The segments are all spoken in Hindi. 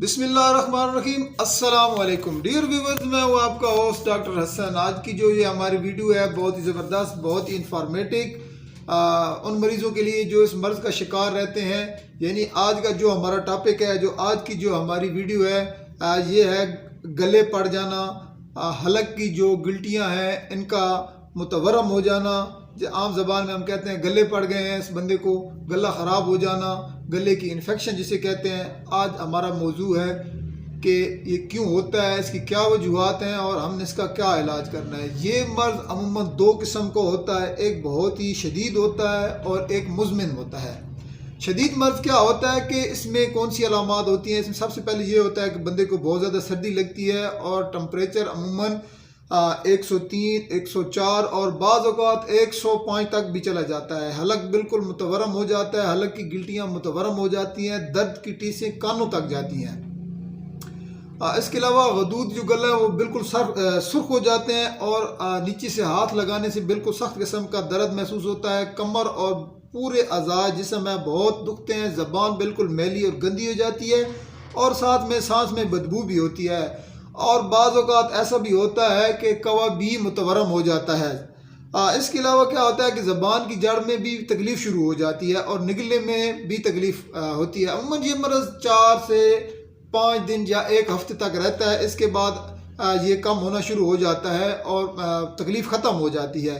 बिस्मिल्लाहिर्रहमानिर्रहीम। अस्सलाम वालेकुम डियर व्यूवर्स, मैं हूँ आपका होस्ट डॉक्टर हसन। आज की जो ये हमारी वीडियो है बहुत ही ज़बरदस्त, बहुत ही इंफॉर्मेटिव उन मरीज़ों के लिए जो इस मर्ज़ का शिकार रहते हैं। यानी आज का जो हमारा टॉपिक है, जो आज की जो हमारी वीडियो है, ये है गले पड़ जाना, हलक की जो गिल्टियाँ हैं इनका मुतवरम हो जाना। जो आम ज़बान में हम कहते हैं गले पड़ गए हैं, इस बंदे को गला ख़राब हो जाना, गले की इन्फेक्शन जिसे कहते हैं। आज हमारा मौजू है कि ये क्यों होता है, इसकी क्या वजूहात हैं और हमने इसका क्या इलाज करना है। ये मर्ज़ अमूमन दो किस्म को होता है, एक बहुत ही शदीद होता है और एक मुज़मिन होता है। शदीद मर्ज़ क्या होता है कि इसमें कौन सी अलामात होती हैं। इसमें सबसे पहले ये होता है कि बंदे को बहुत ज़्यादा सर्दी लगती है और टम्परेचर अमूमन 103, 104 और बाज़ औक़ात 105 तक भी चला जाता है। हलक बिल्कुल मुतवरम हो जाता है, हलक की गिल्टियाँ मुतवरम हो जाती हैं, दर्द की टीसें कानों तक जाती हैं। इसके अलावा गदूद जो गला है वो बिल्कुल सुर्ख हो जाते हैं और नीचे से हाथ लगाने से बिल्कुल सख्त किस्म का दर्द महसूस होता है। कमर और पूरे अज़ा जिस्म में बहुत दुखते हैं, ज़बान बिल्कुल मैली और गंदी हो जाती है और साथ में सांस में बदबू भी होती है। और बाज़ औक़ात ऐसा भी होता है कि कवा भी मुतवरम हो जाता है। इसके अलावा क्या होता है कि ज़बान की जड़ में भी तकलीफ़ शुरू हो जाती है और निगले में भी तकलीफ़ होती है। अमूमन ये मर्ज़ 4 से 5 दिन या 1 हफ्ते तक रहता है। इसके बाद ये कम होना शुरू हो जाता है और तकलीफ़ ख़त्म हो जाती है।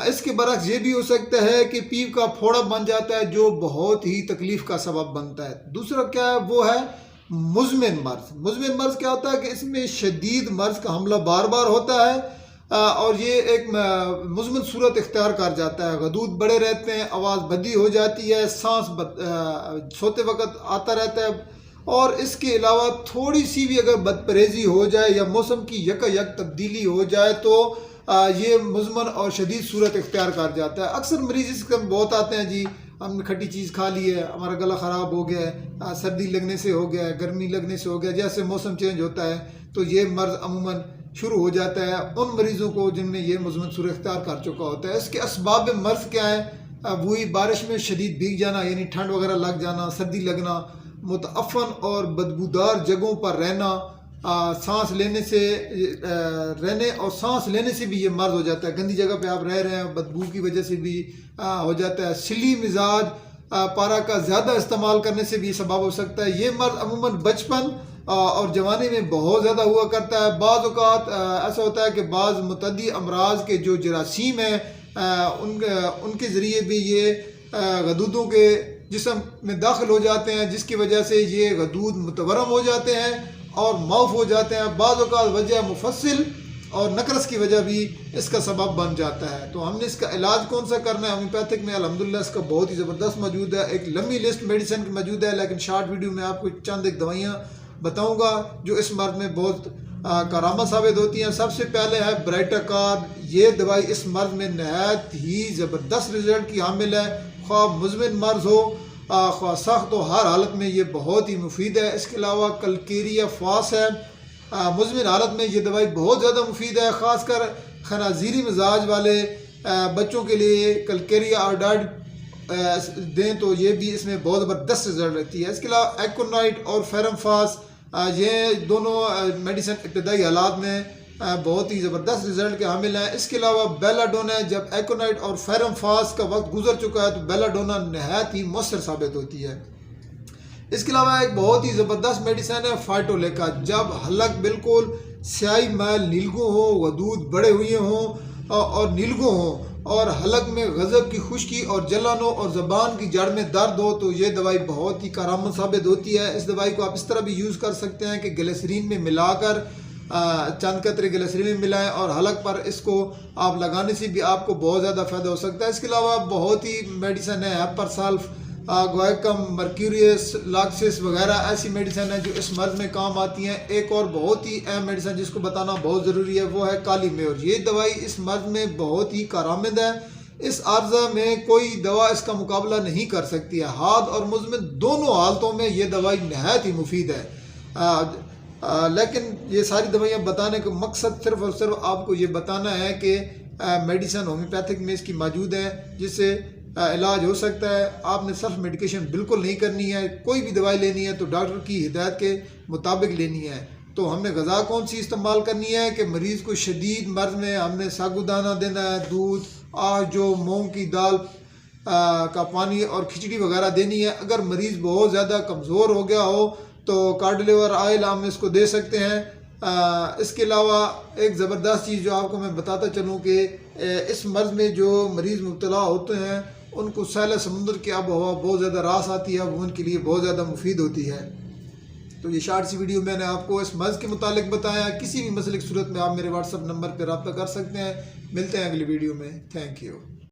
इसके बरक्स ये भी हो सकता है कि पीप का फोड़ा बन जाता है, जो बहुत ही तकलीफ़ का सबब बनता है। दूसरा क्या है, वो है मुज़मिन मर्ज़। मुज़मिन मर्ज़ क्या होता है कि इसमें शदीद मर्ज़ का हमला बार बार होता है और ये एक मुज़मिन सूरत इख्तियार कर जाता है। गदूद बड़े रहते हैं, आवाज़ बदी हो जाती है, सांस सोते वक्त आता रहता है और इसके अलावा थोड़ी सी भी अगर बदपरहेज़ी हो जाए या मौसम की यकयक तब्दीली हो जाए तो ये मुज़मन और शदीद सूरत इख्तियार कर जाता है। अक्सर मरीज़ इसके बहुत आते हैं, जी हमने खट्टी चीज़ खा ली है, हमारा गला ख़राब हो गया है, सर्दी लगने से हो गया है, गर्मी लगने से हो गया, जैसे मौसम चेंज होता है तो ये मर्ज़ अमूमन शुरू हो जाता है उन मरीज़ों को जिनमें ये मुज़मन सूरत इख्तियार कर चुका होता है। इसके असबाब मर्ज़ क्या है, वही बारिश में शदीद भीग जाना, यानी ठंड वगैरह लग जाना, सर्दी लगना, मुतअफ़न और बदबूदार जगहों पर रहना, सांस लेने और सांस लेने से भी ये मर्ज़ हो जाता है। गंदी जगह पे आप रह रहे हैं, बदबू की वजह से भी हो जाता है। सिली मिजाज, पारा का ज़्यादा इस्तेमाल करने से भी सबब हो सकता है। ये मर्ज़ अमूमन बचपन और जवानी में बहुत ज़्यादा हुआ करता है। बाज़ औक़ात ऐसा होता है कि बाज़ मुतअद्दी अमराज के जो जरासीम हैं उनके ज़रिए भी ये गदूदों के जिस्म में दाखिल हो जाते हैं, जिसकी वजह से ये गदूद मुतवरम हो जाते हैं और मौफ हो जाते हैं। बाज़ औक़ात वजह मुफस्सिल और नकरस की वजह भी इसका सबब बन जाता है। तो हमने इसका इलाज कौन सा करना है, होम्योपैथिक में अल्हम्दुलिल्लाह इसका बहुत ही ज़बरदस्त मौजूद है। एक लंबी लिस्ट मेडिसिन की मौजूद है, लेकिन शॉर्ट वीडियो में आपको चंद एक दवाइयाँ बताऊँगा जो इस मर्ज़ में बहुत करामत साबित होती हैं। सबसे पहले है ब्राइटाकार्ब। ये दवाई इस मर्ज़ में नहायत ही ज़बरदस्त रिज़ल्ट की हामिल है। ख्वाह मुज़मिन मर्ज़ हो ख्वाह सख्त हो, हर हालत में ये बहुत ही मुफीद है। इसके अलावा कलकेरिया फास है, मुज़मिन हालत में ये दवाई बहुत ज़्यादा मुफीद है। ख़ासकर खनाजीरी मिजाज वाले बच्चों के लिए कलकेरिया आर्डाइड दें तो ये भी इसमें बहुत ज़बरदस्त रिजल्ट रहती है। इसके अलावा एकोनाइट और फेरमफास, ये दोनों मेडिसिन इब्तदाई हालात में बहुत ही ज़बरदस्त रिजल्ट के हामिल हैं। इसके अलावा बेलाडोना, जब एकोनाइट और फेरमफास का वक्त गुजर चुका है तो बेलाडोना नहायत ही मौसर साबित होती है। इसके अलावा एक बहुत ही ज़बरदस्त मेडिसिन है फाइटोलेका। जब हलक बिल्कुल स्याही मैल नीलगो हो, गदूद बड़े हुए हों और नीलगो हों और हलक में गज़ब की खुश्की और जलन हो और ज़बान की जड़ में दर्द हो तो ये दवाई बहुत ही करामत साबित होती है। इस दवाई को आप इस तरह भी यूज़ कर सकते हैं कि ग्लिसरीन में मिलाकर चंद कतरे ग्लिसरीन में मिलाएं और हलक पर इसको आप लगाने से भी आपको बहुत ज़्यादा फ़ायदा हो सकता है। इसके अलावा बहुत ही मेडिसिन है, हेपरसल्फ, गोएकम, मर्क्यूरियस, लाक्सिस वगैरह ऐसी मेडिसिन है जो इस मर्ज़ में काम आती हैं। एक और बहुत ही अहम मेडिसिन जिसको बताना बहुत ज़रूरी है वो है काली मेवर। ये दवाई इस मर्ज़ में बहुत ही कारआमद है। इस अर्ज़ा में कोई दवा इसका मुकाबला नहीं कर सकती है। हाद और मुज़मिन दोनों हालतों में ये दवाई नहायत ही मुफीद है। लेकिन ये सारी दवाइयाँ बताने का मकसद सिर्फ और सिर्फ आपको ये बताना है कि मेडिसिन होम्योपैथिक में इसकी मौजूद है, जिससे इलाज हो सकता है। आपने सेल्फ मेडिकेशन बिल्कुल नहीं करनी है। कोई भी दवाई लेनी है तो डॉक्टर की हिदायत के मुताबिक लेनी है। तो हमने ग़िज़ा कौन सी इस्तेमाल करनी है कि मरीज़ को शदीद मर्ज़ में हमने साबूदाना देना है, दूध, आज जो मूंग की दाल का पानी और खिचड़ी वगैरह देनी है। अगर मरीज़ बहुत ज़्यादा कमज़ोर हो गया हो तो कार्ड लिवर ऑयल हम इसको दे सकते हैं। इसके अलावा एक ज़बरदस्त चीज़ जो आपको मैं बताता चलूँ कि इस मर्ज़ में जो मरीज़ मुब्तला होते हैं उनको सैल समुंदर की आब हवा बहुत ज़्यादा रास आती है, वो उनके लिए बहुत ज़्यादा मुफीद होती है। तो ये शॉर्ट सी वीडियो मैंने आपको इस मर्ज़ के मुतालिक बताया। किसी भी मसले की सूरत में आप मेरे व्हाट्सअप नंबर पर रब्ता कर सकते हैं। मिलते हैं अगली वीडियो में। Thank you.